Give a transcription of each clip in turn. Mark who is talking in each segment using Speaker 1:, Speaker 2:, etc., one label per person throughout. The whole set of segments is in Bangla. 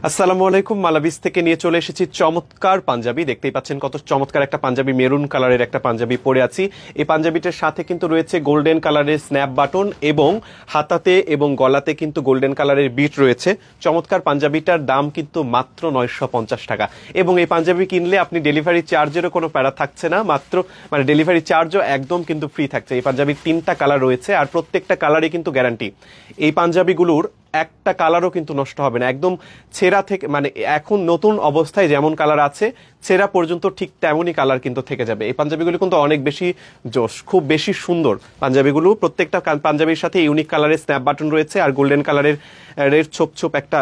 Speaker 1: আসসালামু আলাইকুম। মালাবিস থেকে নিয়ে চলে এসেছি চমৎকার পাঞ্জাবি। দেখতেই পাচ্ছেন কত চমৎকার একটা পাঞ্জাবি, মেরুন কালারের একটা পাঞ্জাবি পরে আছি। এই পাঞ্জাবিটার সাথে কিন্তু রয়েছে গোল্ডেন কালারের স্ন্যাপ বাটন এবং হাতাতে এবং গলাতে কিন্তু গোল্ডেন কালারের বিট রয়েছে। চমৎকার পাঞ্জাবিটার দাম কিন্তু মাত্র 950 টাকা এবং এই পাঞ্জাবি কিনলে আপনি ডেলিভারি চার্জেরও কোনো প্যারা থাকছে না, মাত্র ডেলিভারি চার্জও একদম কিন্তু ফ্রি থাকছে। এই পাঞ্জাবির 3টা কালার রয়েছে আর প্রত্যেকটা কালারই কিন্তু গ্যারান্টি। এই পাঞ্জাবিগুলোর একটা কালারও কিন্তু নষ্ট হবে না, একদম ছেঁড়া থেকে এখন নতুন অবস্থায় যেমন কালার আছে ছেঁড়া পর্যন্ত ঠিক তেমনই কালার কিন্তু থেকে যাবে। এই পাঞ্জাবিগুলো কিন্তু অনেক বেশি জোশ, খুব বেশি সুন্দর পাঞ্জাবিগুলো। প্রত্যেকটা পাঞ্জাবির সাথে ইউনিক কালারের স্ন্যাপ বাটন রয়েছে আর গোল্ডেন কালারের ছোপ ছোপ একটা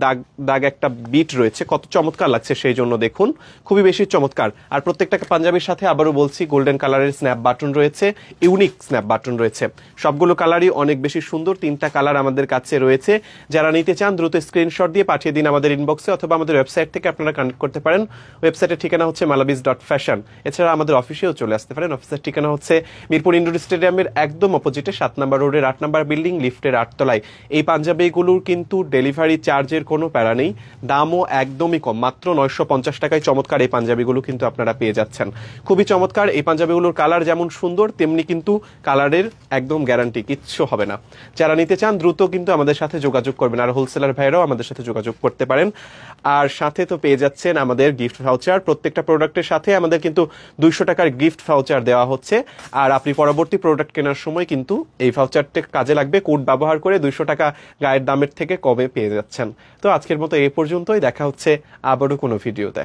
Speaker 1: দাগ দাগ একটা বিট রয়েছে। কত চমৎকার লাগছে সেই জন্য দেখুন, খুবই বেশি চমৎকার। আর প্রত্যেকটা পাঞ্জাবির সাথে আবারও বলছি গোল্ডেন কালারের স্ন্যাপ বাটন রয়েছে, ইউনিক স্ন্যাপ বাটন রয়েছে। সবগুলো কালারই অনেক বেশি সুন্দর। 3টা কালার আমাদের কাছে রয়েছে। যারা নিতে চান দ্রুত স্ক্রিনশট দিয়ে পাঠিয়ে দিন আমাদের ইনবক্সে অথবা আমাদের ওয়েবসাইট থেকে আপনারা কানেক্ট করতে পারেন। ওয়েবসাইটের ঠিকানা হচ্ছে malabis.fashion। এছাড়া আমাদের অফিসেও চলে আসতে পারেন। অফিসের ঠিকানা হচ্ছে মিরপুর ইনডোর স্টেডিয়ামের একদম অপোজিটে 7 নম্বর রোডের 8 নম্বর বিল্ডিং, লিফটের 8 তলায়। এই পাঞ্জাবিগুলোর কিন্তু ডেলিভারি চার্জের কোনো প্যারা নেই, দামও একদমই কম, মাত্র 950 টাকায় চমৎকার এই পাঞ্জাবিগুলো কিন্তু আপনারা পেয়ে যাচ্ছেন। খুবই চমৎকার এই পাঞ্জাবিগুলোর কালার যেমন সুন্দর তেমনি কিন্তু কালারের একদম গ্যারান্টি, কিচ্ছু হবে না। যারা নিতে চান দ্রুত কিন্তু আমাদের সাথে যোগাযোগ করবেন, আর হোলসেলার ভাইরাও আমাদের সাথে যোগাযোগ করতে পারেন। আর সাথে তো পেয়ে যাচ্ছেন আমাদের গিফট ভাউচার। প্রত্যেকটা প্রোডাক্টের সাথে আমাদের কিন্তু 200 টাকার গিফট ভাউচার দেওয়া হচ্ছে। আর আপনি পরবর্তী প্রোডাক্ট কেনার সময় কিন্তু এই ভাউচারটা কাজে লাগবে, কোড ব্যবহার করে 200 টাকা গায়ের দামের থেকে কমে পেয়ে যাচ্ছেন। তো আজকের মতো এই পর্যন্তই, দেখা হচ্ছে আবারও কোনো ভিডিওতে।